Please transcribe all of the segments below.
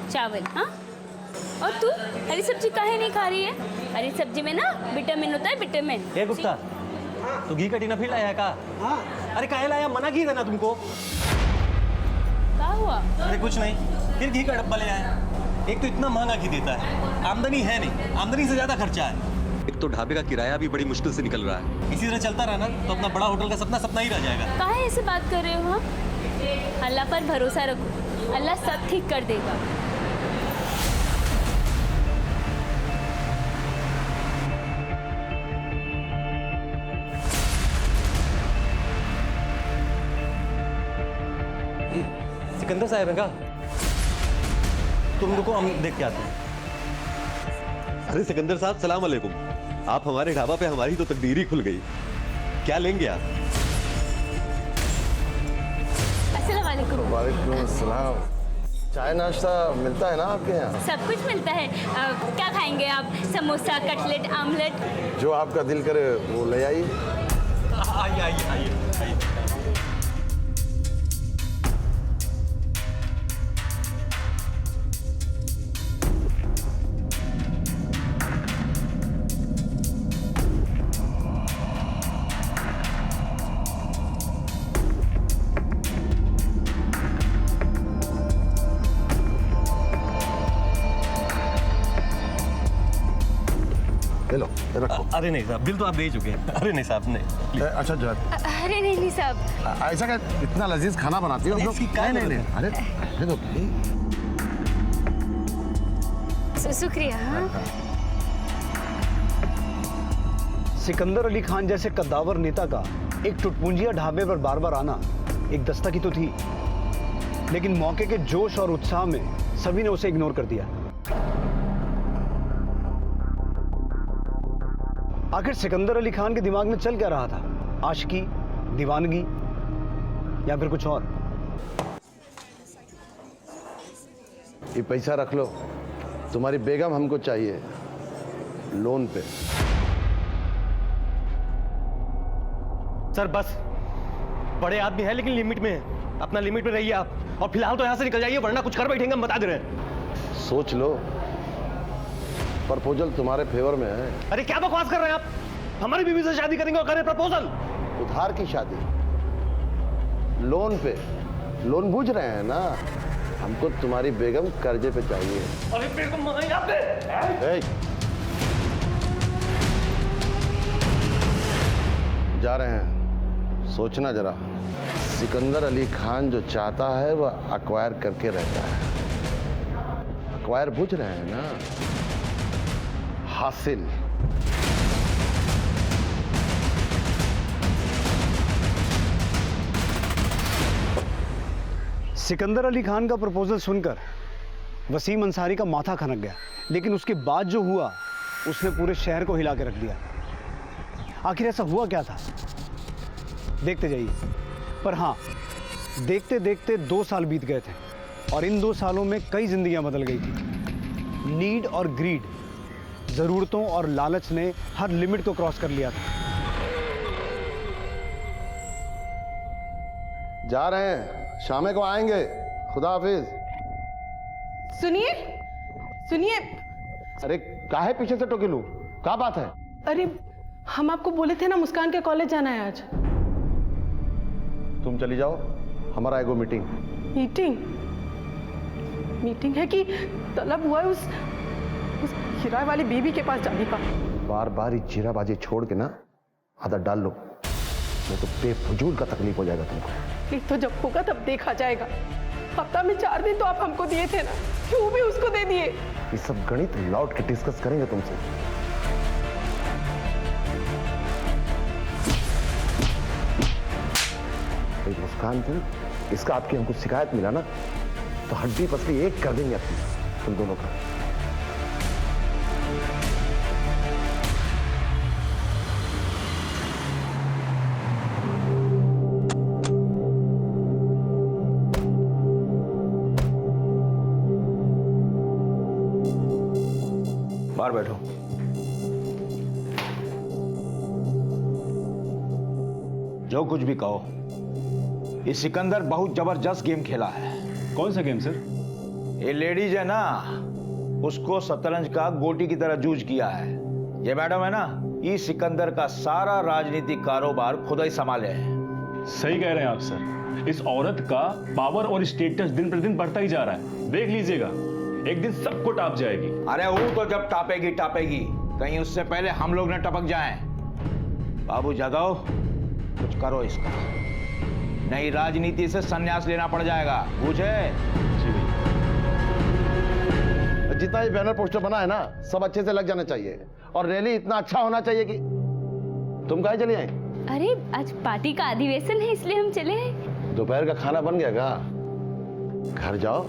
चावल। हाँ, और तू हरी सब्जी काहे नहीं खा रही है? हरी सब्जी में ना विटामिन होता है, विटामिन। ए गुप्ता, तू घी का टीना फिर लाया का? हाँ। अरे काहे लाया? मना की था ना तुमको। क्या हुआ? अरे कुछ नहीं, फिर घी का डब्बा ले आया। एक तो इतना महंगा घी देता है, आमदनी है नहीं, आमदनी से ज्यादा खर्चा है। एक तो ढाबे का किराया भी बड़ी मुश्किल से निकल रहा है। इसी तरह चलता रहा ना तो अपना बड़ा होटल का सपना सपना ही रह जाएगा। काहे ऐसे बात कर रहे हो? हाँ, अल्लाह पर भरोसा रखो, अल्लाह सब ठीक कर देगा। सिकंदर साहब है का? तुम रुको, हम देख के आते हैं। अरे सिकंदर साहब, सलाम अलैकुम। आप हमारे ढाबा पे, हमारी तो तकदीर ही खुल गई। क्या लेंगे आप? अस्सलाम वालेकुम। वालेकुम अस्सलाम। चाय नाश्ता मिलता है ना आपके यहाँ? सब कुछ मिलता है। क्या खाएंगे आप? Samosa, cutlet, omelette? जो आपका दिल करे वो ले आइए। आइए आइए आइए आइए। ले लो, ये रखो। अरे नहीं साहब, बिल तो आप दे ही चुके हैं। अरे नहीं साहब, नहीं। अच्छा जो अरे नहीं साहब। ऐसा क्या इतना लजीज खाना बनाती हो? इसकी क्या नहीं नहीं जरूरत नहीं, अरे दो। शुक्रिया। हाँ, सिकंदर अली खान जैसे कद्दावर नेता का एक टुटपुंजिया ढाबे पर बार बार आना एक दस्तक ही तो थी, लेकिन मौके के जोश और उत्साह में सभी ने उसे इग्नोर कर दिया। आखिर सिकंदर अली खान के दिमाग में चल क्या रहा था? आशिकी, दीवानगी या फिर कुछ और? ये पैसा रख लो, तुम्हारी बेगम हमको चाहिए लोन पे। सर बस, बड़े आदमी है लेकिन लिमिट में है। अपना लिमिट में रहिए आप, और फिलहाल तो यहाँ से निकल जाइए, वरना कुछ कर बैठेंगे, हम बता दे रहे हैं। सोच लो, प्रपोजल तुम्हारे फेवर में है। अरे क्या बकवास कर रहे हैं आप? हमारी बीवी से शादी करेंगे और करें प्रपोजल? उधार की शादी, लोन पे। लोन बूझ रहे हैं ना, हमको तुम्हारी बेगम कर्जे पे चाहिए। अरे बेगम मनाई आप पे। ए, जा रहे हैं, सोचना जरा। सिकंदर अली खान जो चाहता है वह अक्वायर करके रहता है। अक्वायर बुझ रहे हैं ना, हासिल। सिकंदर अली खान का प्रपोजल सुनकर वसीम अंसारी का माथा खनक गया, लेकिन उसके बाद जो हुआ उसने पूरे शहर को हिला के रख दिया। आखिर ऐसा हुआ क्या था, देखते जाइए। पर हाँ, देखते देखते 2 साल बीत गए थे और इन 2 सालों में कई जिंदगियां बदल गई थी। नीड और ग्रीड, जरूरतों और लालच ने हर लिमिट को क्रॉस कर लिया था। जा रहे हैं, शाम को आएंगे। खुदा हाफिज। सुनिए सुनिए। अरे काहे पीछे से टोकी लूं? क्या बात है? अरे हम आपको बोले थे ना मुस्कान के कॉलेज जाना है आज। तुम चली जाओ, हमारा एगो मीटिंग। मीटिंग है कि तलब हुआ है उस किराए वाली बीबी के पास जाने का। बार बार ये जीराबाजी छोड़ के ना आदत डाल लो, नहीं तो बेफजूल का तकलीफ हो जाएगा तुमको। एक तो जब होगा तब देखा जाएगा। हफ्ता में 4 दिन तो आप हमको दिए थे ना, क्यों भी उसको दे दिए? ये सब गणित लौट के डिस्कस करेंगे तुमसे। एक मुस्कान थी, इसका आपकी हमको शिकायत मिला ना तो हड्डी पसली एक कर देंगे अपनी तुम दोनों का। बाहर बैठो। जो कुछ भी कहो, ये सिकंदर बहुत जबरदस्त गेम खेला है। कौन सा गेम सर? ये लेडीज है ना, उसको शतरंज का गोटी की तरह जूझ किया है। ये मैडम है ना, ये सिकंदर का सारा राजनीतिक कारोबार खुद ही संभाले है। सही कह रहे हैं आप सर। इस औरत का पावर और स्टेटस दिन प्रतिदिन बढ़ता ही जा रहा है। देख लीजिएगा, एक दिन सबको टाप जाएगी। अरे वो तो जब टापेगी टापेगी, कहीं उससे पहले हम लोग न टपक जाएं। बाबू जादव, कुछ करो इसका, नहीं राजनीति से संन्यास लेना पड़ जाएगा, बुझे? जितना ये बैनर पोस्टर बना है ना, सब अच्छे से लग जाना चाहिए और रैली इतना अच्छा होना चाहिए कि तुम कहाँ चली आई? अरे आज पार्टी का अधिवेशन है इसलिए हम चले हैं। दोपहर का खाना बन गया का? घर जाओ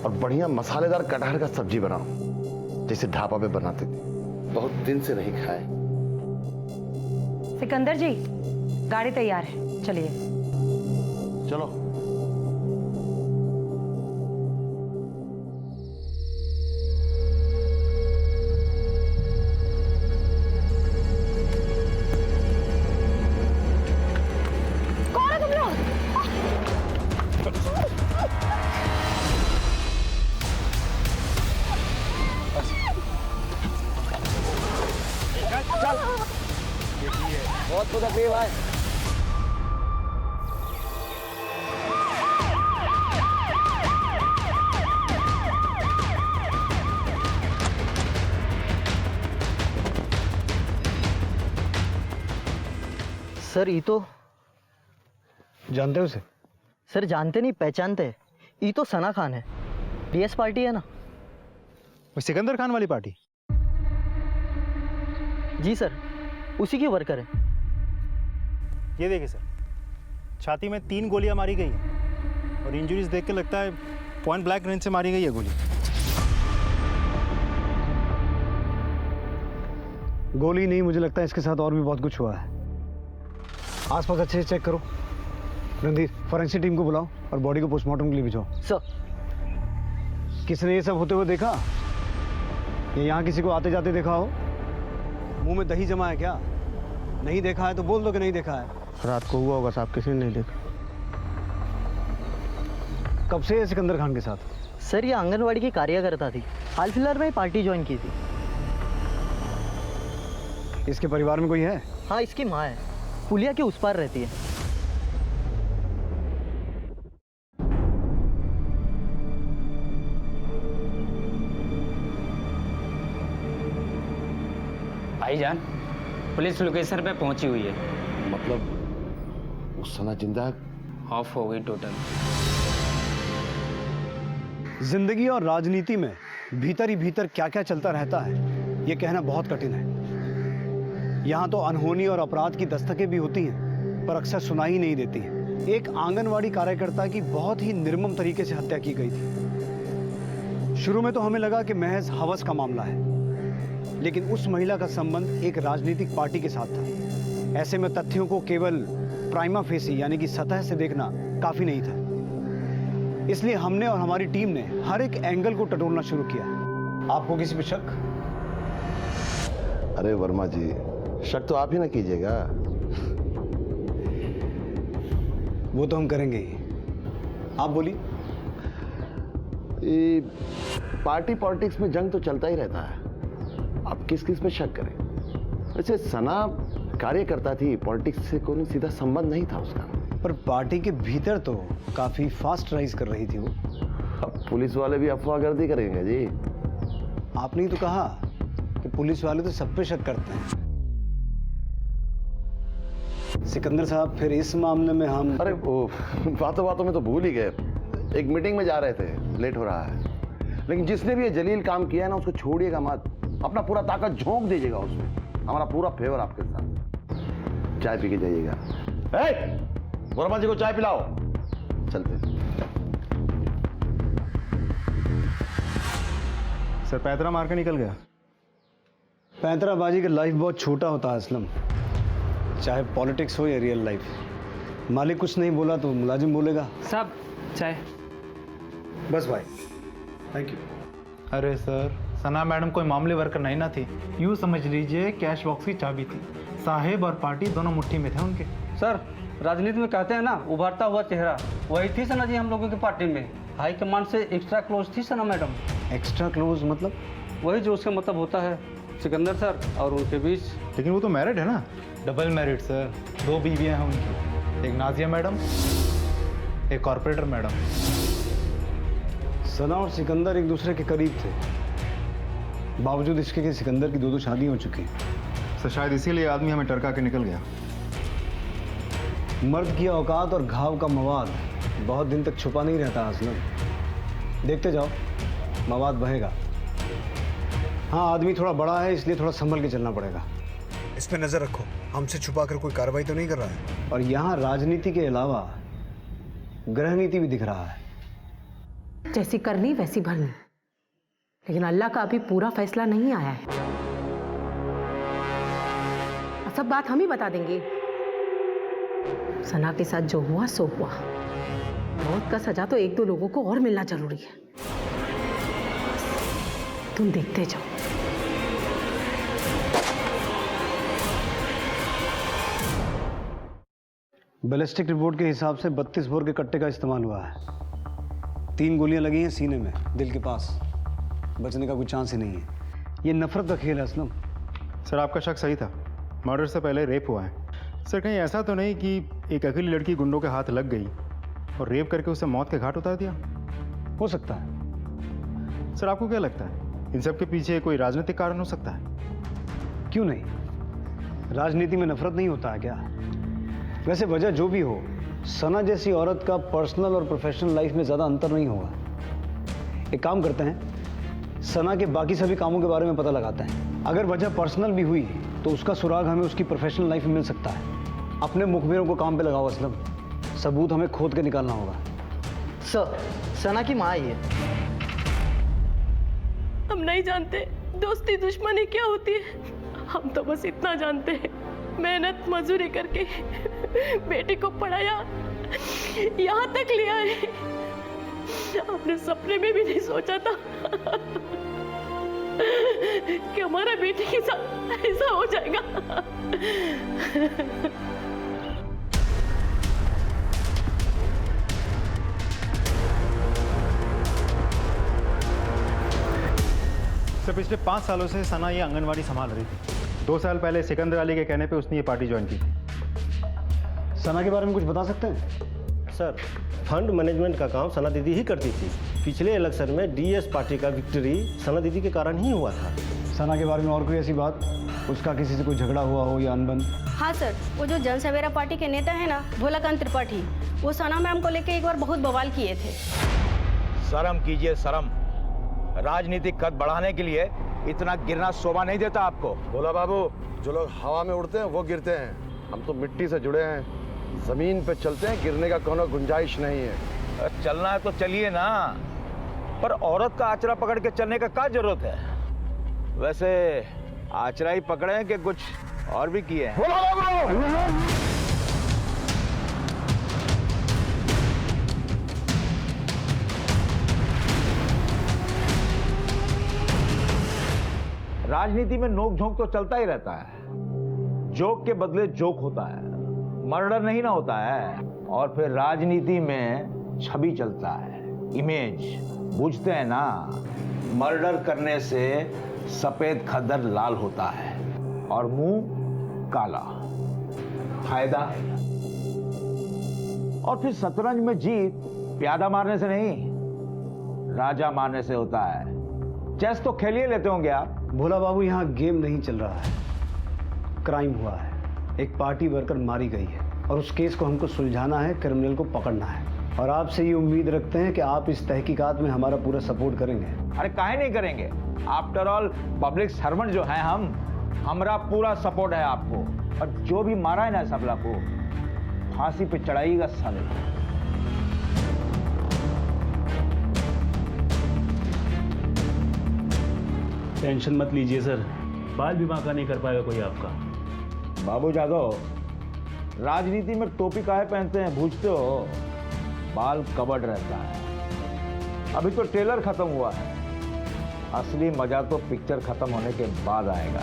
और बढ़िया मसालेदार कटहल का सब्जी बनाओ, जैसे ढाबा पे बनाते थे। बहुत दिन से नहीं खाए। सिकंदर जी, गाड़ी तैयार है, चलिए। चलो। कौन है तुम लोग? बहुत तो तकलीफ है। सर ये तो जानते हो उसे? सर जानते नहीं पहचानते। ये तो सना खान है, डीएस पार्टी है ना। वो सिकंदर खान वाली पार्टी? जी सर, उसी की वर्कर है। ये देखिए सर, छाती में 3 गोलियां मारी गई हैं और इंजरीज देख के लगता है पॉइंट ब्लैंक रेंज से मारी गई है गोली। गोली नहीं, मुझे लगता है इसके साथ और भी बहुत कुछ हुआ है। आसपास अच्छे से चेक करो। रणधीर, फॉरेंसिक टीम को बुलाओ और बॉडी को पोस्टमार्टम के लिए भिजवाओ। सर। किसने ये सब होते हुए देखा? या यहाँ किसी को आते जाते देखा हो? मुंह में दही जमा है क्या? नहीं देखा है तो बोल दो कि नहीं देखा है। रात को हुआ होगा साहब, किसी ने नहीं देखा। कब से है सिकंदर खान के साथ? सर ये आंगनवाड़ी की कार्यकर्ता थी, हाल फिलहाल में पार्टी ज्वाइन की थी। इसके परिवार में कोई है? हाँ, इसकी माँ है, पुलिया के उस पार रहती है। भाईजान, पुलिस लोकेशन पे पहुंची हुई है। मतलब उस सना जिंदा ऑफ हो गई टोटल। जिंदगी और राजनीति में भीतर ही भीतर क्या क्या चलता रहता है, ये कहना बहुत कठिन है। यहाँ तो अनहोनी और अपराध की दस्तकें भी होती हैं, पर अक्सर सुनाई नहीं देती हैं। एक आंगनवाड़ी कार्यकर्ता की बहुत ही निर्मम तरीके से हत्या की गई थी। शुरू में तो हमें लगा कि महज हवस का मामला है, लेकिन उस महिला का संबंध एक राजनीतिक पार्टी के साथ था। ऐसे में तथ्यों को केवल प्राइमा फेसी यानी कि सतह से देखना काफी नहीं था। इसलिए हमने और हमारी टीम ने हर एक एंगल को टटोलना शुरू किया। आपको किसी पे शक? अरे वर्मा जी, शक तो आप ही ना कीजिएगा। वो तो हम करेंगे ही। आप बोलिए। पार्टी पॉलिटिक्स में जंग तो चलता ही रहता है, आप किस किस पे शक करें? वैसे सना कार्यकर्ता थी, पॉलिटिक्स से कोई सीधा संबंध नहीं था उसका। पर पार्टी के भीतर तो काफी फास्ट राइज कर रही थी वो। अब पुलिस वाले भी अफवाहगर्दी करेंगे जी। आपने ही तो कहा कि पुलिस वाले तो सब पे शक करते हैं। सिकंदर साहब, फिर इस मामले में हम... अरे बातों बातों में तो भूल ही गए, एक मीटिंग में जा रहे थे, लेट हो रहा है। लेकिन जिसने भी ये जलील काम किया है ना, उसको छोड़िएगा मत, अपना पूरा ताकत झोंक दीजिएगा उसमें। हमारा पूरा फेवर आपके साथ। चाय पी के जाइएगा। वर्मा जी को चाय पिलाओ। चलते। सर पैतरा मार के निकल गया। पैंतराबाजी का लाइफ बहुत छोटा होता है असलम, चाहे पॉलिटिक्स हो या रियल लाइफ। मालिक कुछ नहीं बोला तो मुलाजिम बोलेगा। साहब चाय। बस भाई, थैंक यू। अरे सर, सना मैडम कोई मामूली वर्कर नहीं ना थी, यूँ समझ लीजिए कैश बॉक्स की चाबी थी। साहेब और पार्टी दोनों मुट्ठी में थे उनके। सर, राजनीति में कहते हैं ना, उभरता हुआ चेहरा, वही थी सना जी हम लोगों की पार्टी में। हाई कमांड से एक्स्ट्रा क्लोज थी सना मैडम। एक्स्ट्रा क्लोज मतलब? वही जो उसका मतलब होता है, सिकंदर सर और उनके बीच। लेकिन वो तो मैरिड है ना। डबल मैरिड सर, 2 बीवियां हैं उनकी, एक नाजिया मैडम, एक कॉर्पोरेटर मैडम। सना और सिकंदर एक दूसरे के करीब थे, बावजूद इसके कि सिकंदर की 2 शादी हो चुकी हैं। सर शायद इसीलिए आदमी हमें टरका के निकल गया। मर्द की औकात और घाव का मवाद बहुत दिन तक छुपा नहीं रहता असलम। देखते जाओ, मवाद बहेगा। हाँ, आदमी थोड़ा बड़ा है इसलिए थोड़ा संभल के चलना पड़ेगा। इस पे नजर रखो, हमसे छुपा कर कोई कार्रवाई तो नहीं कर रहा है। और यहाँ राजनीति के अलावा ग्रह नीति भी दिख रहा है। जैसी करनी वैसी भरनी, लेकिन अल्लाह का अभी पूरा फैसला नहीं आया है। सब बात हम ही बता देंगे। सना के साथ जो हुआ सो हुआ। मौत का सजा तो 1-2 लोगों को और मिलना जरूरी है। तुम देखते जाओ। बैलिस्टिक रिपोर्ट के हिसाब से 32 बोर के कट्टे का इस्तेमाल हुआ है। 3 गोलियां लगी हैं सीने में, दिल के पास। बचने का कोई चांस ही नहीं है। ये नफरत का खेल है असलम। सर आपका शक सही था, मर्डर से पहले रेप हुआ है। सर कहीं ऐसा तो नहीं कि एक अकेली लड़की गुंडों के हाथ लग गई और रेप करके उसे मौत के घाट उतार दिया? हो सकता है। सर आपको क्या लगता है, इन सब के पीछे कोई राजनीतिक कारण हो सकता है? क्यों नहीं, राजनीति में नफरत नहीं होता है क्या? वैसे वजह जो भी हो, सना जैसी औरत का पर्सनल और प्रोफेशनल लाइफ में ज़्यादा अंतर नहीं होगा। एक काम करते हैं, सना के बाकी सभी कामों के बारे में पता लगाते हैं। अगर वजह पर्सनल भी हुई तो उसका सुराग हमें उसकी प्रोफेशनल लाइफ में मिल सकता है। अपने मुखबिरों को काम पे लगाओ असलम, सबूत हमें खोद के निकालना होगा। सर, सना की माँ ये। हम नहीं जानते दोस्ती दुश्मनी क्या होती है। हम तो बस इतना जानते हैं, मेहनत मजदूरी करके बेटी को पढ़ाया, यहाँ तक लिया है। अपने सपने में भी नहीं सोचा था कि हमारा बेटी के साथ ऐसा हो जाएगा। सर पिछले 5 सालों से सना ये आंगनवाड़ी संभाल रही थी। 2 साल पहले सिकंदर अली के कहने पे उसने ये पार्टी ज्वाइन की। सना के बारे में कुछ बता सकते हैं? सर, फंड मैनेजमेंट का काम सना दीदी ही करती थी। पिछले इलेक्शन में डीएस पार्टी का विक्ट्री सना दीदी के कारण ही हुआ था। सना के बारे में और कोई ऐसी बात, उसका किसी से कोई झगड़ा हुआ हो या अनबन? हाँ सर, वो जो जन सवेरा पार्टी के नेता है ना, भोलाकांत त्रिपाठी, वो सना मैम को लेके एक बार बहुत बवाल किए थे। शर्म कीजिए, शर्म। राजनीतिक कद बढ़ाने के लिए इतना गिरना शोभा नहीं देता आपको। बोला बाबू, जो लोग हवा में उड़ते हैं वो गिरते हैं। हम तो मिट्टी से जुड़े हैं, जमीन पे चलते हैं, गिरने का कोनो गुंजाइश नहीं है। चलना है तो चलिए ना, पर औरत का आचरा पकड़ के चलने का क्या जरूरत है? वैसे आचरा ही पकड़े हैं कि कुछ और भी किए हैं? बोला बाबू। राजनीति में नोक झोंक तो चलता ही रहता है। जोक के बदले जोक होता है, मर्डर नहीं ना होता है। और फिर राजनीति में छवि चलता है, इमेज। बुझते हैं ना, मर्डर करने से सफेद खद्दर लाल होता है और मुंह काला। फायदा। और फिर शतरंज में जीत प्यादा मारने से नहीं, राजा मारने से होता है। चेस तो खेलिए लेते होंगे आप। भोला बाबू, यहाँ गेम नहीं चल रहा है, क्राइम हुआ है। एक पार्टी वर्कर मारी गई है और उस केस को हमको सुलझाना है, क्रिमिनल को पकड़ना है। और आपसे ये उम्मीद रखते हैं कि आप इस तहकीकात में हमारा पूरा सपोर्ट करेंगे। अरे काहे नहीं करेंगे? आफ्टर ऑल पब्लिक सर्वेंट जो है हम, हमारा पूरा सपोर्ट है आपको। और जो भी मारा है ना सबला को, फांसी पे चढ़ाइएगा साले। टेंशन मत लीजिए सर, बाल बीमा का नहीं कर पाएगा कोई आपका। बाबू जादव, राजनीति में टोपी काहे पहनते हैं पूछते हो? बाल कवर्ड रहता है। अभी तो ट्रेलर खत्म हुआ है, असली मजा तो पिक्चर खत्म होने के बाद आएगा।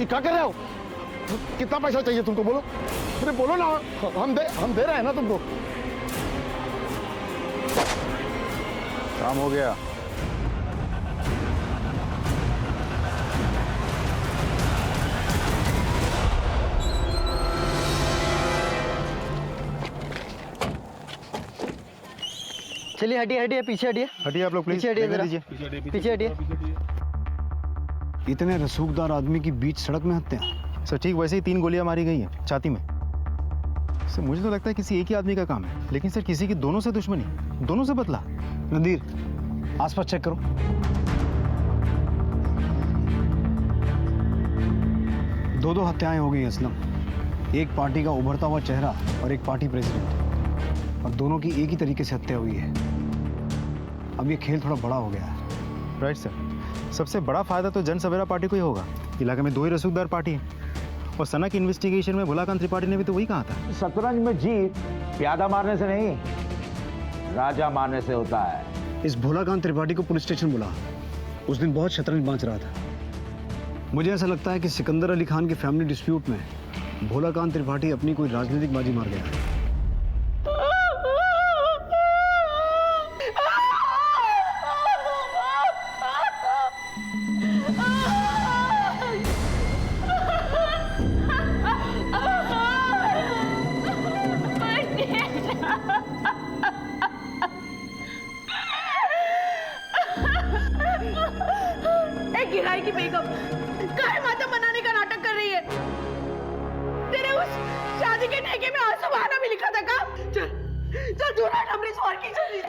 क्या कर रहे हो? कितना पैसा चाहिए तुमको? बोलो, अरे बोलो ना, हम दे रहे हैं ना तुमको। काम हो गया। चलिए हटिए हटिए, पीछे हटिए। हटिए आप लोग प्लीज। पीछे हटिए जरा। पीछे हटिए। इतने रसूखदार आदमी की बीच सड़क में हत्या। सर ठीक वैसे ही 3 गोलियां मारी गई हैं छाती में। सर मुझे तो लगता है किसी एक ही आदमी का काम है, लेकिन सर किसी की दोनों से दुश्मनी, दोनों से बदला। नदीर, आसपास चेक करो। दो हत्याएं हो गई असलम। एक पार्टी का उभरता हुआ चेहरा और एक पार्टी प्रेसिडेंट, और दोनों की एक ही तरीके से हत्या हुई है। अब ये खेल थोड़ा बड़ा हो गया है। राइट सर, सबसे बड़ा फायदा तो जन सवेरा पार्टी को ही होगा। इलाके में 2 ही रसूखदार पार्टी है, और सना की इन्वेस्टिगेशन में भोलाकांत त्रिपाठी ने भी तो वही कहा था। शतरंज में जीत प्यादा मारने से नहीं, राजा मारने से होता है। इस भोलाकांत त्रिपाठी को पुलिस स्टेशन बुला। उस दिन बहुत शतरंज बांच रहा था। मुझे ऐसा लगता है कि सिकंदर अली खान के फैमिली डिस्प्यूट में भोलाकांत त्रिपाठी अपनी कोई राजनीतिक बाजी मार गया है। गिराई की बेगम काहे मातम मनाने का नाटक कर रही है? तेरे उस शादी के ठेके में आंसू बहाना भी लिखा था का? चल चल दूरा अमृत और की जल्दी।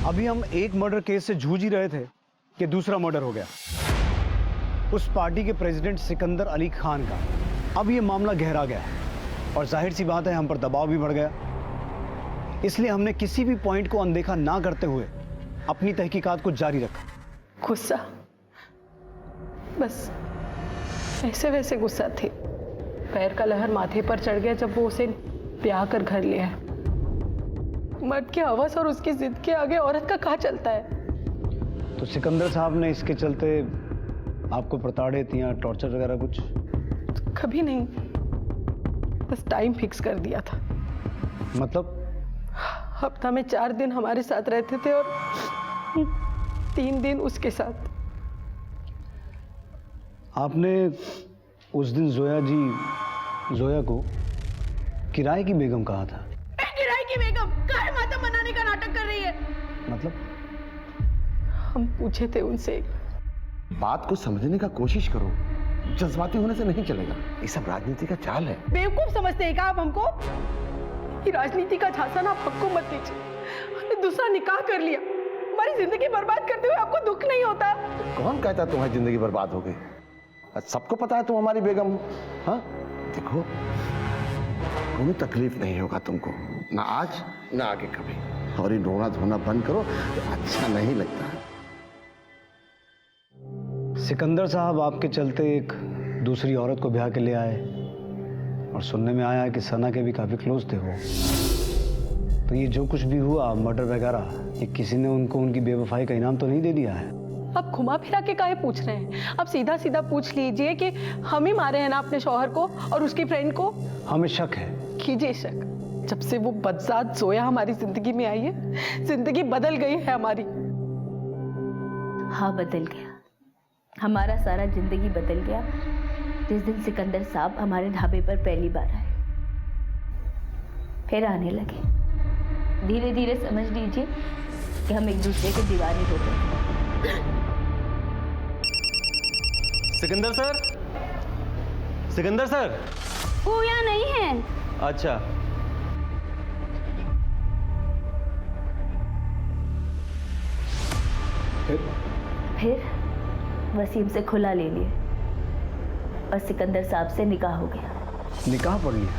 अभी हम एक मर्डर केस से जूझ ही रहे थे कि दूसरा मर्डर हो गया, उस पार्टी के प्रेसिडेंट सिकंदर अली खान का। अब ये मामला गहरा गया और जाहिर सी बात है हम पर दबाव भी बढ़ गया। इसलिए हमने किसी भी पॉइंट को अनदेखा ना करते हुए अपनी तहकीकात को जारी रखा। गुस्सा, बस ऐसे वैसे गुस्सा थे। पैर का लहर माथे पर चढ़ गया जब वो उसे ब्याह कर घर ले आया। मर्द की हवस और उसकी जिद के आगे औरत का कहाँ चलता है? तो सिकंदर साहब ने इसके चलते आपको प्रताड़ित या टॉर्चर वगैरह कुछ? कभी नहीं, बस टाइम फिक्स कर दिया था। मतलब? हफ्ता में 4 दिन हमारे साथ रहते थे और 3 दिन उसके साथ। आपने उस दिन जोया को किराए की बेगम कहा था। किराए की बेगम काहे मातम मनाने का नाटक कर रही है? मतलब? हम पूछे थे उनसे। बात को समझने का कोशिश करो, जज्बाती होने से नहीं चलेगा। ये सब राजनीति का चाल है। बेवकूफ समझते हैं क्या आप हमको? ये राजनीति का झांसा ना आप हमको मत दीजिए। हमने दूसरा निकाह कर लिया, हमारी जिंदगी बर्बाद करते हुए आपको दुख नहीं होता? कौन कहता है तुम्हारी जिंदगी बर्बाद हो गई? सबको पता है तुम हमारी बेगम हो। हाँ देखो, कोई तकलीफ नहीं होगा तुमको, ना आज ना आगे कभी। और ये रोना धोना बंद करो, तो अच्छा नहीं लगता है। सिकंदर साहब आपके चलते एक दूसरी औरत को ब्याह के ले आए, और सुनने में आया है कि सना के भी काफी क्लोज थे वो। तो ये जो कुछ भी हुआ मर्डर वगैरह, ये किसी ने उनको उनकी बेवफाई का इनाम तो नहीं दे दिया है? आप घुमा फिरा के काहे पूछ रहे हैं? आप सीधा सीधा पूछ लीजिए कि हम ही मारे हैं ना अपने शौहर को और उसकी फ्रेंड को। हमें शक है। कीजिए शक। जब से वो बदजात जोया हमारी जिंदगी में आई है, जिंदगी बदल गई है हमारी। हाँ बदल गया, हमारा सारा जिंदगी बदल गया जिस दिन सिकंदर साहब हमारे ढाबे पर पहली बार आए। फिर आने लगे। धीरे धीरे समझ लीजिए कि हम एक दूसरे के दीवाने हो गए। Sikandar sir, Sikandar sir. वो यहाँ नहीं है। अच्छा। फिर वसीम से खुला ले लिए और सिकंदर साहब से निकाह हो गया। निकाह पढ़ लिया?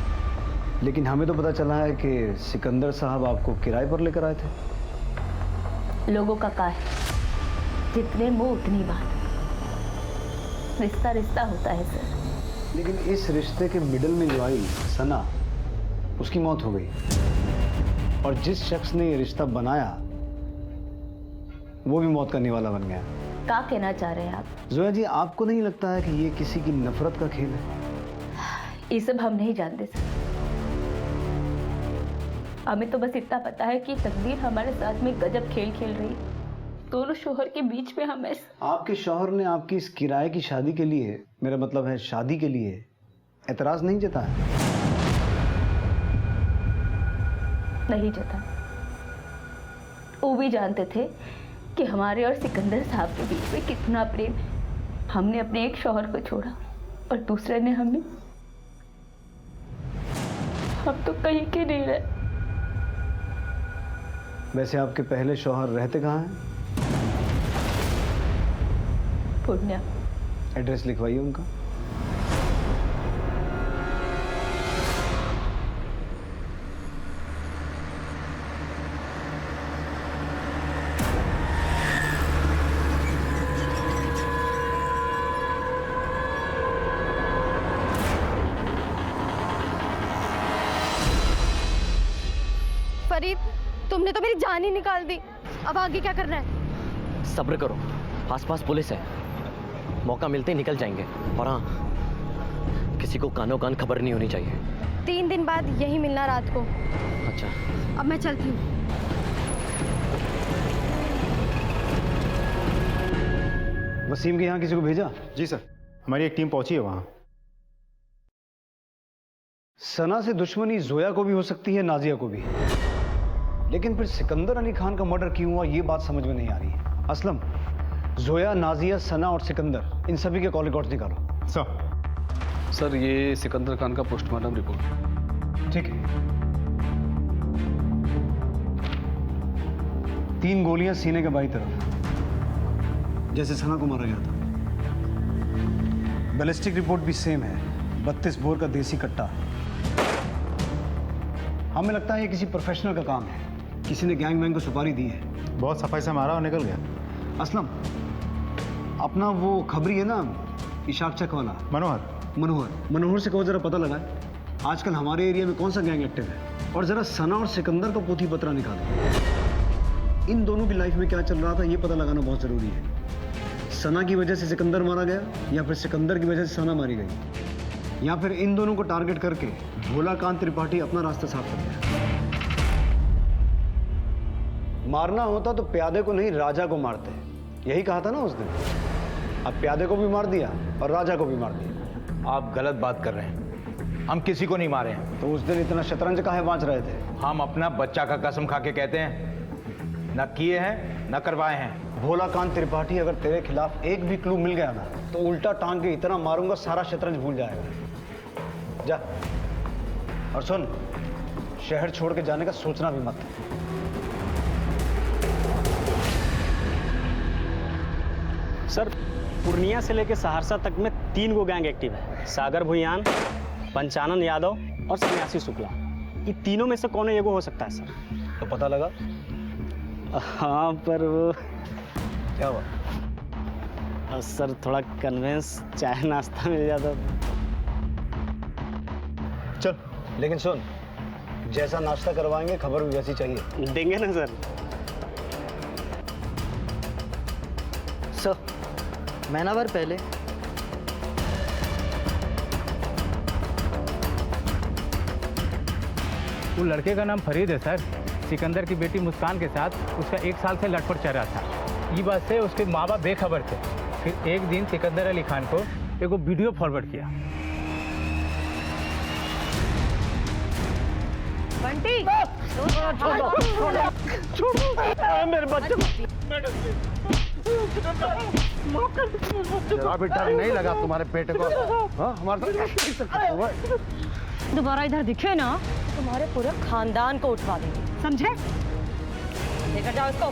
लेकिन हमें तो पता चला है कि सिकंदर साहब आपको किराए पर लेकर आए थे। लोगों का क्या है, जितने मुंह उतनी बात। रिश्ता रिश्ता होता है सर। लेकिन इस रिश्ते के मिडल में जो आई सना, उसकी मौत हो गई, और जिस शख्स ने ये रिश्ता बनाया वो भी मौत का निवाला बन गया। क्या कहना चाह रहे हैं आप? जोया जी, आपको नहीं लगता है कि ये किसी की नफरत का खेल है? ये सब हम नहीं जानते सर। हमें तो बस इतना पता है कि तकदीर हमारे साथ में गजब खेल खेल रही। दोनों शोहर के बीच में हम आपके शौहर ने आपकी इस किराए की शादी के लिए, मेरा मतलब है शादी के लिए, एतराज नहीं जताया? नहीं जता। वो भी जानते थे कि हमारे और सिकंदर साहब के बीच में कितना प्रेम है। हमने अपने एक शौहर को छोड़ा और दूसरे ने हमें। हम तो कहीं के नहीं रहे। वैसे आपके पहले शौहर रहते कहाँ हैं? पुण्या। एड्रेस लिखवाइए उनका। फरीद, तुमने तो मेरी जान ही निकाल दी। अब आगे क्या करना है? सब्र करो, आसपास पुलिस है, मौका मिलते ही निकल जाएंगे। और हाँ, किसी को कानों कान खबर नहीं होनी चाहिए। 3 दिन बाद यही मिलना रात को। अच्छा, अब मैं चलती हूँ। वसीम के यहाँ किसी को भेजा? जी सर, हमारी एक टीम पहुंची है वहाँ। सना से दुश्मनी जोया को भी हो सकती है, नाजिया को भी, लेकिन फिर सिकंदर अली खान का मर्डर क्यों हुआ ये बात समझ में नहीं आ रही है। असलम, जोया, नाजिया, सना और सिकंदर, इन सभी के कॉल रिकॉर्ड्स निकालो। सर ये सिकंदर खान का पोस्टमार्टम रिपोर्ट। ठीक है। 3 गोलियां सीने के बाईं तरफ, जैसे सना को मारा गया था। बैलिस्टिक रिपोर्ट भी सेम है, 32 बोर का देसी कट्टा। हमें लगता है ये किसी प्रोफेशनल का काम है, किसी ने गैंग वैंग को सुपारी दी है। बहुत सफाई से मारा और निकल गया। असलम, अपना वो खबरी है ना, इशाक चक वाला, मनोहर से कहो जरा पता लगाए आजकल हमारे एरिया में कौन सा गैंग एक्टिव है, और जरा सना और सिकंदर का पोथी पत्रा निकालो। इन दोनों की लाइफ में क्या चल रहा था ये पता लगाना बहुत जरूरी है। सना की वजह से सिकंदर मारा गया, या फिर सिकंदर की वजह से सना मारी गई, या फिर इन दोनों को टारगेट करके भोलाकांत त्रिपाठी अपना रास्ता साफ कर दिया। मारना होता तो प्यादे को नहीं, राजा को मारते, यही कहा था ना उस दिन। अब प्यादे को भी मार दिया और राजा को भी मार दिया। आप गलत बात कर रहे हैं, हम किसी को नहीं मारे हैं। तो उस दिन इतना शतरंज काहे बांच रहे थे? हम अपना बच्चा का कसम खा के कहते हैं, न किए हैं न करवाए हैं। भोलाकांत त्रिपाठी, अगर तेरे खिलाफ एक भी क्लू मिल गया ना तो उल्टा टांग के इतना मारूंगा सारा शतरंज भूल जाएगा। जा, और सुन, शहर छोड़ के जाने का सोचना भी मत। सर, पूर्णिया से लेकर सहरसा तक में 3 गो गैंग एक्टिव है। सागर भुयान, पंचानन यादव और सन्यासी शुक्ला। ये तीनों में से कौन एगो हो सकता है सर? तो पता लगा? हाँ, पर वो क्या हुआ? सर थोड़ा कन्वेंस चाय नाश्ता मिल जाता। चल, लेकिन सुन, जैसा नाश्ता करवाएंगे खबर भी वैसी चाहिए। देंगे ना सर। सर, महीनाभर पहले वो लड़के का नाम फरीद है सर। सिकंदर की बेटी मुस्कान के साथ उसका 1 साल से लटपट चल रहा था। ये बात से उसके माँ बाप बेखबर थे। फिर एक दिन सिकंदर अली खान को एक वीडियो फॉरवर्ड किया। बंटी, मेरे बच्चे बेटा नहीं लगा तुम्हारे पेट को? हाँ, हमारे दोबारा इधर दिखे ना तुम्हारे पूरे खानदान को उठवा देंगे, समझे? लेकर जाओ इसको।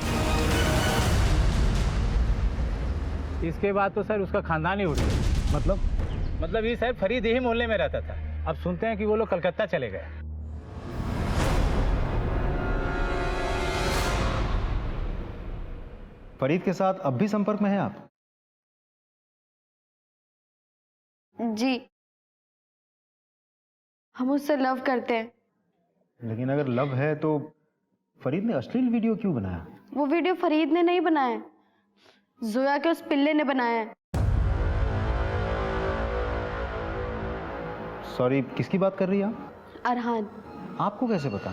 इसके बाद तो सर उसका खानदान ही उठ गया। मतलब ये सर फरीद यही मोहल्ले में रहता था। अब सुनते हैं कि वो लोग कलकत्ता चले गए। फरीद के साथ अब भी संपर्क में हैं आप? जी, हम उससे लव करते हैं। लेकिन अगर लव है तो फरीद ने अश्लील वीडियो क्यों बनाया? वो वीडियो फरीद ने नहीं बनाया, जोया के उस पिल्ले ने बनाया है। सॉरी, किसकी बात कर रही हैं आप? अरहान। आपको कैसे पता?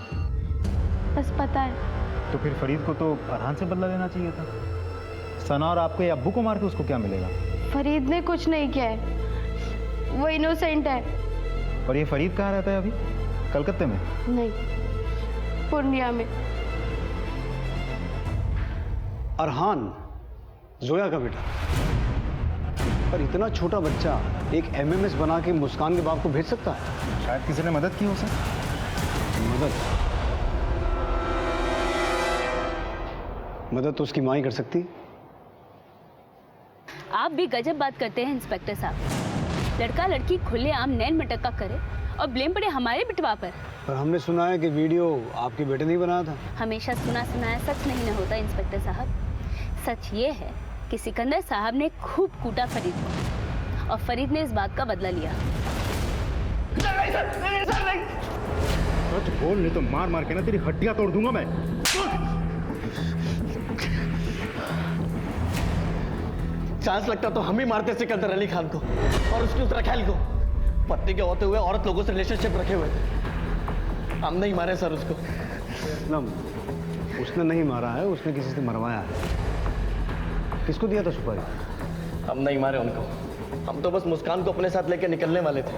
बस पता है। तो फिर फरीद को तो अरहान से बदला लेना चाहिए था। सना और आपके अब्बू को मार के उसको क्या मिलेगा? फरीद ने कुछ नहीं किया है, वो इनोसेंट है। और ये फरीद कहाँ रहता है अभी? कलकत्ते में? नहीं, पूर्णिया में। अरहान जोया का बेटा, पर इतना छोटा बच्चा एक एमएमएस बना के मुस्कान के बाप को भेज सकता है? शायद किसी ने मदद की हो सर। मदद तो उसकी माँ ही कर सकती। आप भी गजब बात करते हैं इंस्पेक्टर साहब। लड़का लड़की खुलेआम नैन मटक्का करे और ब्लेम पड़े हमारे बिटवा पर। हमने सुना है कि वीडियो आपके बेटे ने ही बनाया था। हमेशा सुना सुनाया सच नहीं न होता इंस्पेक्टर साहब। सच ये है कि सिकंदर साहब ने खूब कूटा फरीद को और फरीद ने इस बात का बदला लिया। सच बोल, नहीं तो मार मार के ना तेरी हड्डियां तोड़ दूंगा मैं। चांस लगता तो हम ही मारते सिकंदर अली खान को और उसकी उस रखैल को। पत्नी के होते हुए औरत लोगों से रिलेशनशिप रखे हुए थे। हम नहीं मारे सर उसको। उसने नहीं मारा है, उसने किसी से मरवाया है। किसको दिया था सुपारी? हम नहीं मारे उनको, हम तो बस मुस्कान को अपने साथ लेकर निकलने वाले थे।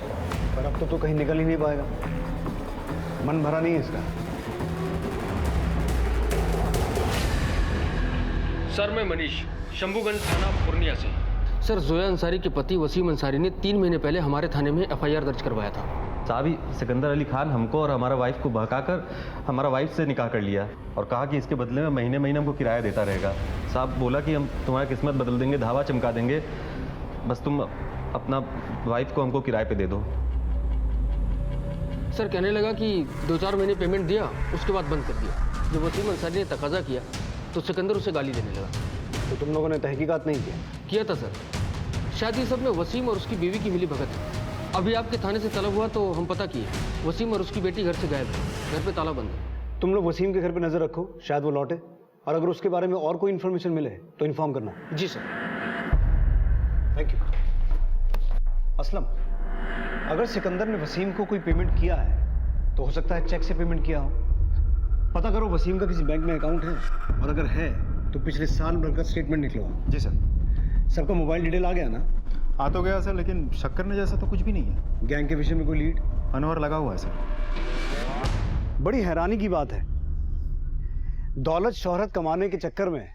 पर अब तो कहीं निकल ही नहीं पाएगा, मन भरा नहीं है इसका। सर मैं मनीष, शंभूगंज थाना पूर्णिया से। सर जोया अंसारी के पति वसीम अंसारी ने 3 महीने पहले हमारे थाने में एफआईआर दर्ज करवाया था। साहब, सिकंदर अली खान हमको और हमारा वाइफ को बहकाकर हमारा वाइफ से निकाह कर लिया और कहा कि इसके बदले में महीने महीने हमको किराया देता रहेगा। साहब बोला कि हम तुम्हारी किस्मत बदल देंगे, धावा चमका देंगे, बस तुम अपना वाइफ को हमको किराए पे दे दो। सर कहने लगा कि 2-4 महीने पेमेंट दिया, उसके बाद बंद कर दिया। जब वसीम अंसारी ने तकाजा किया तो सिकंदर उसे गाली देने लगा। तो तुम लोगों ने तहकीकात नहीं किया था सर। शायद ये सब में वसीम और उसकी बीवी की मिली भगत है। अभी आपके थाने से तलब हुआ तो हम पता किए, वसीम और उसकी बेटी घर से गायब है, घर पे ताला बंद है। तुम लोग वसीम के घर पे नजर रखो, शायद वो लौटे, और अगर उसके बारे में और कोई इन्फॉर्मेशन मिले तो इन्फॉर्म करना। जी सर। Thank you. असलम, अगर सिकंदर ने वसीम को कोई पेमेंट किया है तो हो सकता है चेक से पेमेंट किया हो। पता करो वसीम का किसी बैंक में अकाउंट है, और अगर है तो पिछले साल भर का स्टेटमेंट निकलवाओ। जी सर। सबका मोबाइल डिटेल आ गया ना? आ तो गया सर, लेकिन शक करने जैसा तो कुछ भी नहीं है। गैंग के विषय में कोई लीड? अनवर लगा हुआ है सर। बड़ी हैरानी की बात है, दौलत शोहरत कमाने के चक्कर में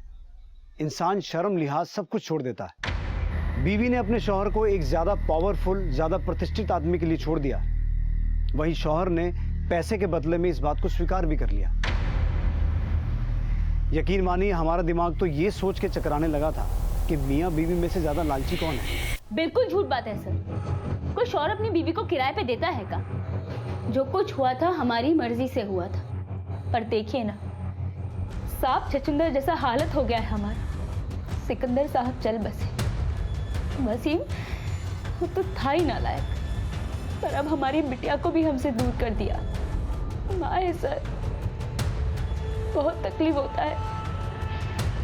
इंसान शर्म लिहाज सब कुछ छोड़ देता है। बीवी ने अपने शौहर को एक ज्यादा पावरफुल, ज्यादा प्रतिष्ठित आदमी के लिए छोड़ दिया, वहीं शौहर ने पैसे के बदले में इस बात को स्वीकार भी कर लिया। यकीन मानिए हमारा दिमाग तो ये सोच के चकराने लगा था कि मियाँ बीवी में से ज्यादा लालची कौन है। बिल्कुल झूठ बात है सर। कोई शौहर अपनी बीवी को किराए पे देता है का? जो कुछ हुआ था हमारी मर्जी से हुआ था, पर देखिए ना, सांप छछूंदर जैसा हालत हो गया है हमारा। सिकंदर साहब चल बसे, वसीम वो तो था ही नालायक, पर अब हमारी बिटिया को भी हमसे दूर कर दिया। माए सर, बहुत तकलीफ होता है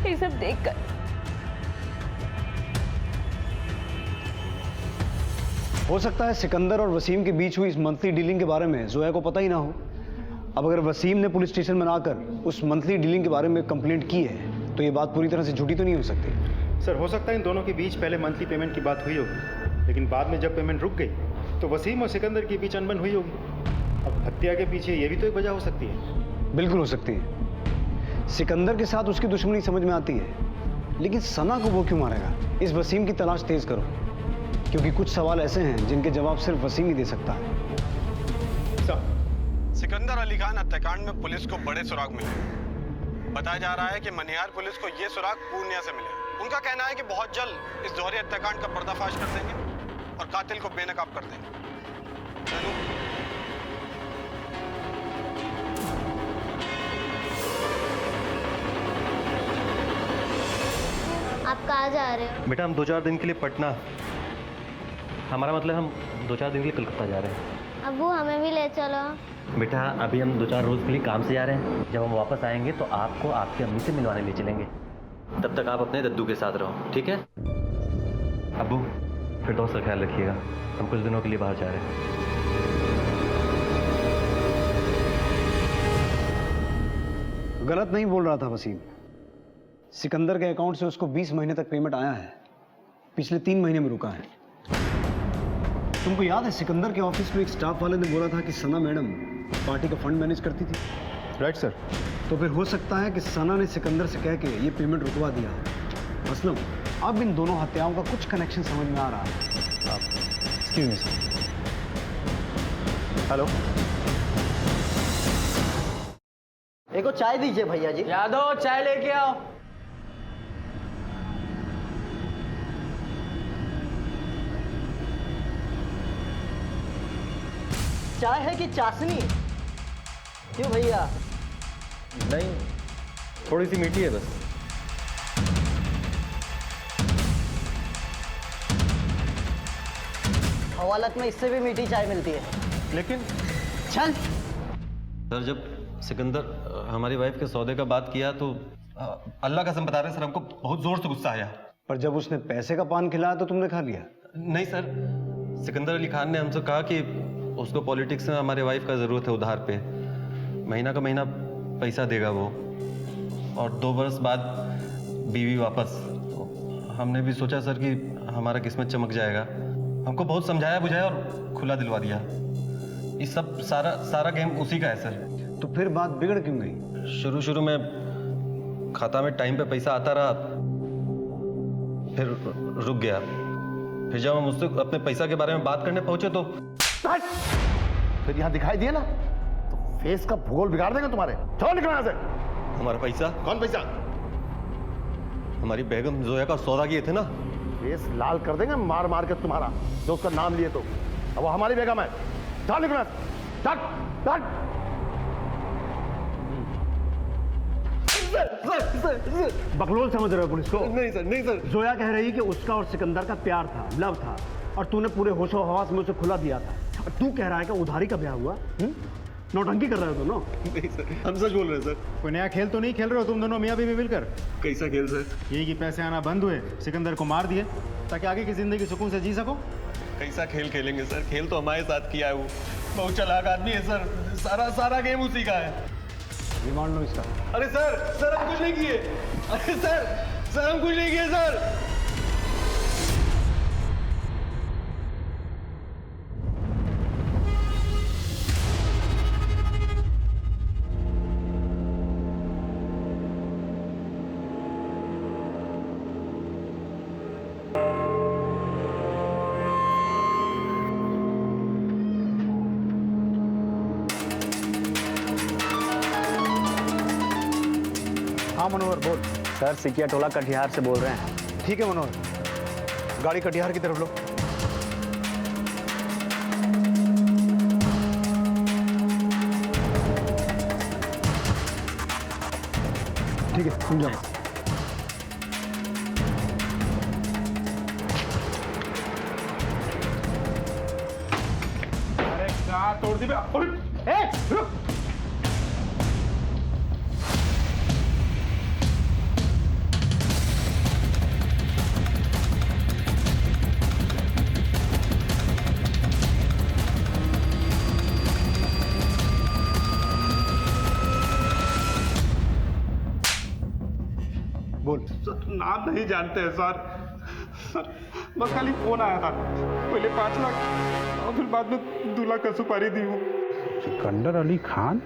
ये सब देखकर। हो सकता है सिकंदर और वसीम के बीच हुई इस मंथली डीलिंग के बारे में जोया को पता ही ना हो। अब अगर वसीम ने पुलिस स्टेशन में आकर उस मंथली डीलिंग के बारे में कंप्लेंट की है तो ये बात पूरी तरह से झूठी तो नहीं हो सकती। सर हो सकता है इन दोनों के बीच पहले मंथली पेमेंट की बात हुई होगी, लेकिन बाद में जब पेमेंट रुक गई तो वसीम और सिकंदर के बीच अनबन हुई होगी। अब हत्या के पीछे ये भी तो एक वजह हो सकती है। बिल्कुल हो सकती है। सिकंदर के साथ उसकी दुश्मनी समझ में आती है, लेकिन सना को वो क्यों मारेगा? इस वसीम की तलाश तेज करो, क्योंकि कुछ सवाल ऐसे हैं जिनके जवाब सिर्फ वसीम ही दे सकता है। सिकंदर अली खान हत्याकांड में पुलिस को बड़े सुराग मिले। बताया जा रहा है कि मनिहार पुलिस को ये सुराग पूर्णिया से मिले। उनका कहना है कि बहुत जल्द इस दोहरे हत्याकांड का पर्दाफाश कर देंगे और कातिल को बेनकाब कर देंगे। आप कहाँ जा रहे हो? बेटा हम 2-4 दिन के लिए पटना, हमारा मतलब हम 2-4 दिन के लिए कलकत्ता जा रहे हैं। अब्बू हमें भी ले चलो। बेटा अभी हम 2-4 रोज़ के लिए काम से जा रहे हैं, जब हम वापस आएंगे तो आपको आपकी अम्मी से मिलवाने ले चलेंगे। तब तक आप अपने दद्दू के साथ रहो, ठीक है? अब्बू फिर दोस्त का ख्याल रखिएगा, हम कुछ दिनों के लिए बाहर जा रहे हैं। गलत नहीं बोल रहा था वसीम। सिकंदर के अकाउंट से उसको 20 महीने तक पेमेंट आया है, पिछले 3 महीने में रुका है। तुमको याद है सिकंदर के ऑफिस में एक स्टाफ वाले ने बोला था कि सना मैडम पार्टी का फंड मैनेज करती थी? Right sir. तो फिर हो सकता है कि सना ने सिकंदर से कह के ये पेमेंट रुकवा दिया। असलम, अब इन दोनों हत्याओं का कुछ कनेक्शन समझ में आ रहा है। Excuse me sir. हेलो, एक को चाय दीजिए भैया जी। यादव चाय लेके आओ। चाय है कि चाशनी? क्यों भैया? नहीं, थोड़ी सी मीठी है बस। हवालत में इससे भी मीठी चाय मिलती है। लेकिन चल। सर जब सिकंदर हमारी वाइफ के सौदे का बात किया तो अल्लाह कसम बता रहे सर, हमको बहुत जोर से गुस्सा आया। पर जब उसने पैसे का पान खिलाया तो तुमने खा लिया? नहीं सर, सिकंदर अली खान ने हमसे कहा कि उसको पॉलिटिक्स में हमारे वाइफ का ज़रूरत है उधार पे, महीना का महीना पैसा देगा वो, और 2 बरस बाद बीवी वापस। तो हमने भी सोचा सर कि हमारा किस्मत चमक जाएगा, हमको बहुत समझाया बुझाया और खुला दिलवा दिया। ये सब सारा गेम उसी का है सर। तो फिर बात बिगड़ क्यों गई? शुरू में खाता में टाइम पे पैसा आता रहा, फिर रुक गया। फिर जब हम उससे अपने पैसा के बारे में बात करने पहुंचे तो फिर यहाँ दिखाई दिया ना तो फेस का भूगोल बिगाड़ देंगे तुम्हारे। चलो निकलो यहाँ से। हमारा पैसा? कौन पैसा? हमारी बेगम जोया का सौदा किए थे ना। फेस लाल कर देंगे मार मार के तुम्हारा, जो उसका नाम लिए तो। अब वो हमारी बेगम है। चलो निकलो यहाँ से। बकलोल समझ रहे हो पुलिस को? नहीं सर, नहीं सर। जोया कह रही कि उसका और सिकंदर का प्यार था, लव था, और तूने पूरे होशो हवास में उसे खुला दिया था। और तू कह रहा है कि उधारी का ब्याह हुआ? नौटंकी कर रहे हो दोनों? नहीं सर, हम सच बोल रहे हैं सर। कोई नया खेल तो नहीं खेल रहे हो तुम दोनों मियाँ बीवी मिलकर? कैसा खेल सर? यही कि पैसे आना बंद हुए, सिकंदर को मार दिए ताकि आगे की जिंदगी सुकून से जी सको। कैसा खेल खेलेंगे सर? खेल तो हमारे साथ किया है वो, बहुत चालाक आदमी है सर। सारा गेम उसी का है। रिमांड लो इसका। अरे सर हम कुछ नहीं किए। अरे सर हम कुछ नहीं किए सर। हाँ मनोहर बोल। सर सिकिया टोला कटिहार से बोल रहे हैं। ठीक है मनोहर, गाड़ी कटिहार की तरफ लो। ठीक है तुम जाओ। अरे कहाँ तोड़ दी बे? रुक। बोल। नाम नहीं जानते हैं सर, बस खाली फोन आया था। पहले 5 लाख और फिर बाद में 2 लाख का सुपारी दी हूँ। सिकंदर अली खान?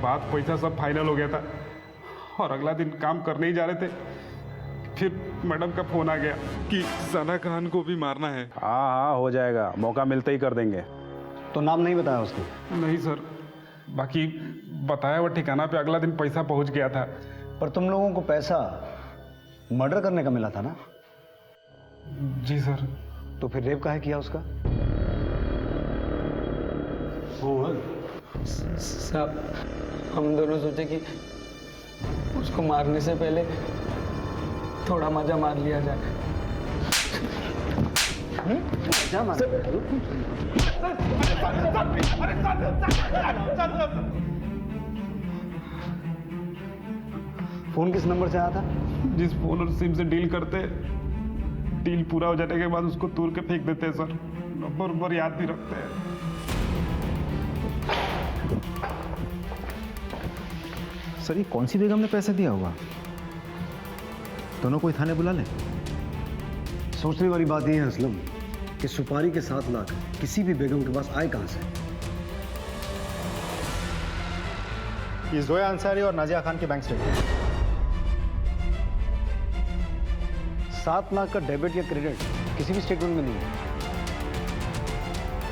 बात पैसा सब फाइनल हो गया था और अगला दिन काम करने ही जा रहे थे, फिर मैडम का फोन आ गया कि सना खान को भी मारना है। हाँ हो जाएगा, मौका मिलते ही कर देंगे। तो नाम नहीं बताया उसने? नहीं सर, बाकी बताया हुआ ठिकाना पे अगला दिन पैसा पहुंच गया था। पर तुम लोगों को पैसा मर्डर करने का मिला था ना? जी सर। तो फिर रेप काहे किया उसका? साहब हम दोनों सोचे कि उसको मारने से पहले थोड़ा मजा मार लिया जाए। मजा मार फोन किस नंबर से आया था? जिस फोन और सिम से डील करते डील पूरा हो जाने के बाद उसको तोड़ के फेंक देते हैं सर। नंबर याद नहीं रखते हैं। सर ये कौन सी बेगम ने पैसे दिया होगा? दोनों को थाने बुला लें। सोचने वाली बात यह है असलम कि सुपारी के 7 लाख किसी भी बेगम के पास आए कहां से? ये जोया अंसारी और नाजिया खान के बैंक स्टेटमेंट। 7 लाख का डेबिट या क्रेडिट किसी भी स्टेटमेंट में नहीं है।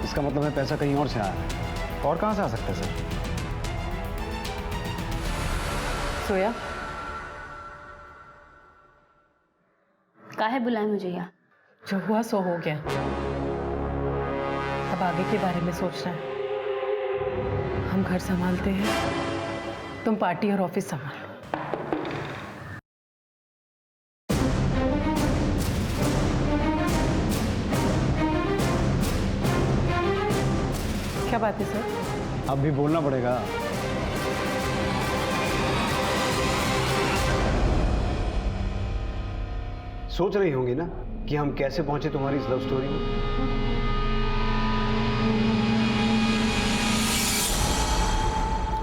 इसका मतलब है पैसा कहीं और से आया है। और कहां से आ सकता है सर? सोया, काहे बुलाए मुझे यहाँ? जो हुआ सो हो गया, अब आगे के बारे में सोचना है। हम घर संभालते हैं, तुम पार्टी और ऑफिस संभालो। क्या बात है सर? अब भी बोलना पड़ेगा। सोच रही होंगी ना कि हम कैसे पहुंचे तुम्हारी इस लव स्टोरी में।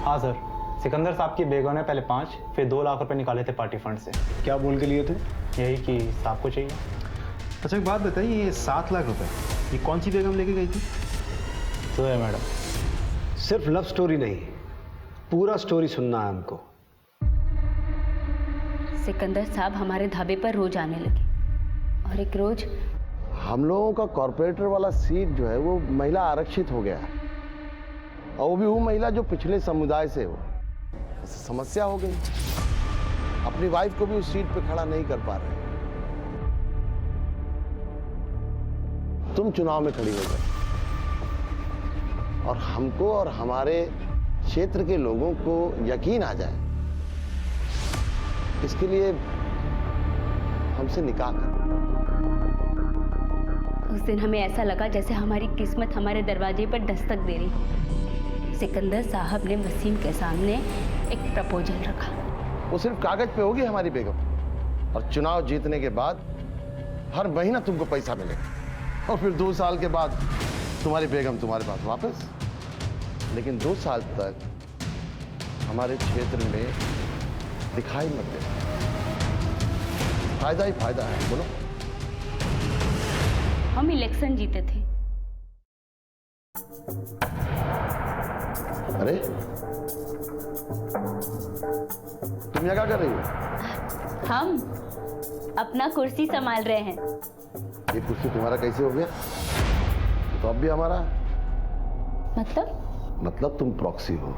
हाँ सर, सिकंदर साहब की बेगम ने पहले 5 फिर 2 लाख रुपए निकाले थे पार्टी फंड से। क्या बोल के लिए थे? यही कि साहब को चाहिए। अच्छा एक बात बताइए, ये 7 लाख रुपए ये कौन सी बेगम लेके गई थी? तो है मैडम। सिर्फ लव स्टोरी नहीं, पूरा स्टोरी सुनना है हमको। सिकंदर साहब हमारे ढाबे पर रोज आने लगे और एक रोज हम लोगों का कॉर्पोरेटर वाला सीट जो है वो महिला आरक्षित हो गया है, और वो भी वो महिला जो पिछले समुदाय से हो। समस्या हो गई, अपनी वाइफ को भी उस सीट पे खड़ा नहीं कर पा रहे। तुम चुनाव में खड़ी हो गए और हमको और हमारे क्षेत्र के लोगों को यकीन आ जाए, इसके लिए हमसे निकाह कर। उस दिन हमें ऐसा लगा जैसे हमारी किस्मत हमारे दरवाजे पर दस्तक दे रही। सिकंदर साहब ने वसीम के सामने एक प्रपोजल रखा। वो सिर्फ कागज पे होगी हमारी बेगम, और चुनाव जीतने के बाद हर महीना तुमको पैसा मिलेगा, और फिर 2 साल के बाद तुम्हारी बेगम तुम्हारे पास वापस। लेकिन 2 साल तक हमारे क्षेत्र में दिखाई मत दे। फायदा ही फायदा है। बोलो। हम इलेक्शन जीते थे। अरे तुम यहाँ क्या कर रही हो? हम अपना कुर्सी संभाल रहे हैं। ये कुर्सी तुम्हारा कैसे हो गया? तो अब भी हमारा। मतलब तुम प्रॉक्सी हो।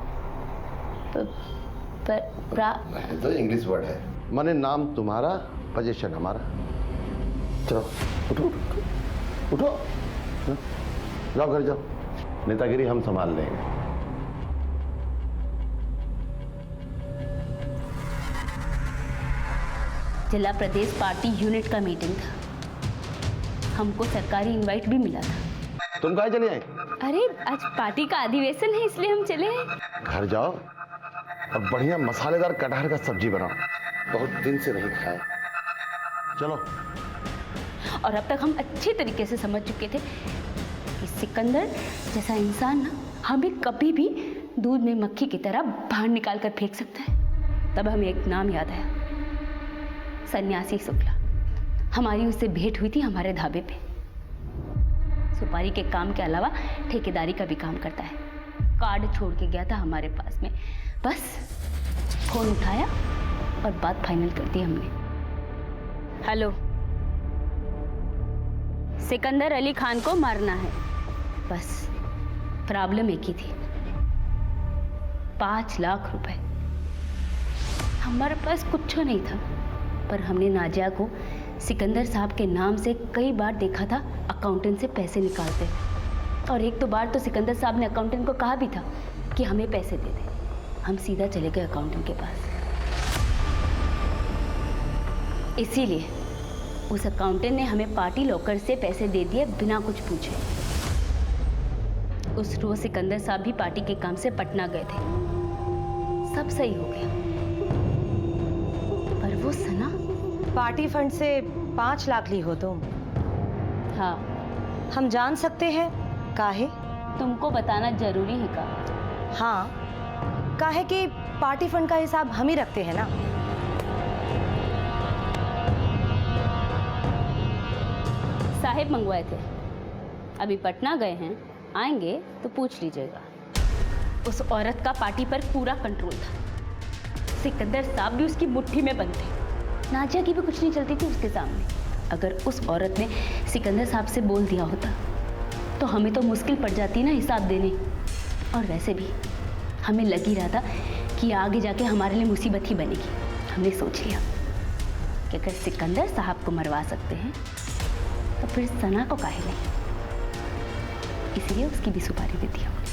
तो इंग्लिश वर्ड है, माने नाम तुम्हारा, पोजीशन हमारा। चलो उठो उठो, जाओ घर जाओ, नेतागिरी हम संभाल लेंगे। जिला प्रदेश पार्टी यूनिट का मीटिंग था, हमको सरकारी इनवाइट भी मिला था। तुम कहाँ चले आए? अरे आज पार्टी का अधिवेशन है इसलिए हम चले हैं। घर जाओ और बढ़िया मसालेदार कटहल का सब्जी बनाओ, बहुत दिन से नहीं खाया। चलो। और अब तक हम अच्छे तरीके से समझ चुके थे कि सिकंदर जैसा इंसान ना हमें कभी भी दूध में मक्खी की तरह बाहर निकाल कर फेंक सकता है। तब हमें एक नाम याद आया, सन्यासी शुक्ला। हमारी उससे भेंट हुई थी हमारे ढाबे पे। सुपारी के काम के अलावा ठेकेदारी का भी काम करता है। कार्ड छोड़ के गया था हमारे पास में, बस फोन उठाया और बात फाइनल कर दी हमने। हेलो, सिकंदर अली खान को मारना है, बस प्रॉब्लम एक ही थी, 5 लाख रुपए। हमारे पास कुछ नहीं था, पर हमने नाजिया को सिकंदर साहब के नाम से कई बार देखा था अकाउंटेंट से पैसे निकालते, और एक दो बार तो सिकंदर साहब ने अकाउंटेंट को कहा भी था कि हमें पैसे दे दे। हम सीधा चले गए अकाउंटेंट के पास। इसीलिए उस अकाउंटेंट ने हमें पार्टी लॉकर से पैसे दे दिए बिना कुछ पूछे। उस रोज सिकंदर साहब भी पार्टी के काम से पटना गए थे। सब सही हो गया, पर वो सना पार्टी फंड से 5 लाख ली हो तुम? हाँ। हम जान सकते हैं काहे? तुमको बताना जरूरी है का? हाँ, काहे कि पार्टी फंड का हिसाब हम ही रखते हैं ना। साहेब मंगवाए थे, अभी पटना गए हैं, आएंगे तो पूछ लीजिएगा। उस औरत का पार्टी पर पूरा कंट्रोल था। सिकंदर साहब भी उसकी मुट्ठी में बंद थे। नाजिया की भी कुछ नहीं चलती थी उसके सामने। अगर उस औरत ने सिकंदर साहब से बोल दिया होता तो हमें तो मुश्किल पड़ जाती ना हिसाब देने। और वैसे भी हमें लग ही रहा था कि आगे जाके हमारे लिए मुसीबत ही बनेगी। हमने सोच लिया कि अगर सिकंदर साहब को मरवा सकते हैं तो फिर सना को काहे नहीं। इसीलिए उसकी भी सुपारी दे दी हमने।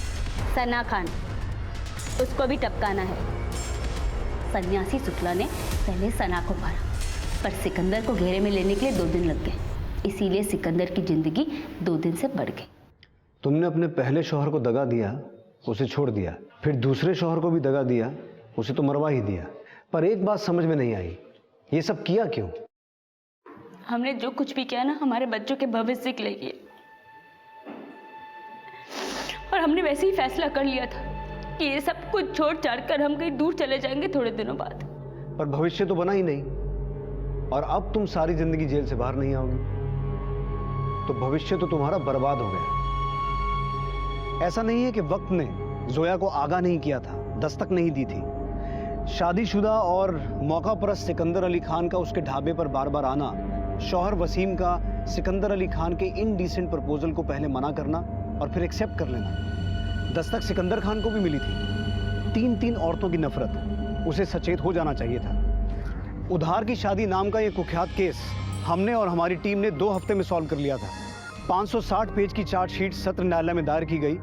सना खान, उसको भी टपकाना है। सन्यासी शुक्ला ने पहले सना को मारा, पर सिकंदर को घेरे में लेने के लिए 2 दिन लग गए। इसीलिए सिकंदर की जिंदगी 2 दिन से बढ़ गई। तुमने अपने पहले शौहर को दगा दिया, उसे छोड़ दिया, फिर दूसरे शौहर को भी दगा दिया, उसे तो मरवा ही दिया। पर एक बात समझ में नहीं आई, ये सब किया क्यों? हमने जो कुछ भी किया ना, हमारे बच्चों के भविष्य के लिए किया। और हमने वैसे ही फैसला कर लिया था कि ये सब कुछ छोड़ छाड़ कर हम कहीं दूर चले जाएंगे थोड़े दिनों बाद। पर भविष्य तो बना ही नहीं, और अब तुम सारी जिंदगी जेल से बाहर नहीं आओगी, तो भविष्य तो तुम्हारा बर्बाद हो गया। ऐसा नहीं है कि वक्त ने जोया को आगाह नहीं किया था, दस्तक नहीं दी थी। शादीशुदा और मौका परस्त सिकंदर अली खान का उसके ढाबे पर बार बार आना, शौहर वसीम का सिकंदर अली खान के इनडिसेंट प्रपोजल को पहले मना करना और फिर एक्सेप्ट कर लेना। दस्तक सिकंदर खान को भी मिली थी। 3 औरतों की नफरत, उसे सचेत हो जाना चाहिए था। उधार की शादी नाम का ये कुख्यात केस हमने और हमारी टीम ने 2 हफ्ते में सॉल्व कर लिया था। 560 पेज की चार्जशीट सत्र न्यायालय में दायर की गई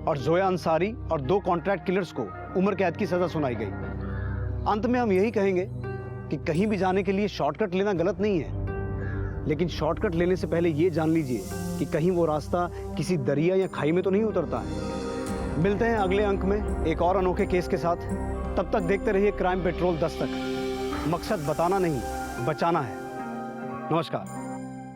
और जोया अंसारी और 2 कॉन्ट्रैक्ट किलर्स को उम्र कैद की सजा सुनाई गई। अंत में हम यही कहेंगे कि कहीं भी जाने के लिए शॉर्टकट लेना गलत नहीं है, लेकिन शॉर्टकट लेने से पहले ये जान लीजिए कि कहीं वो रास्ता किसी दरिया या खाई में तो नहीं उतरता है। मिलते हैं अगले अंक में एक और अनोखे केस के साथ। तब तक देखते रहिए क्राइम पेट्रोल दस्तक। मकसद बताना नहीं, बचाना है। नमस्कार।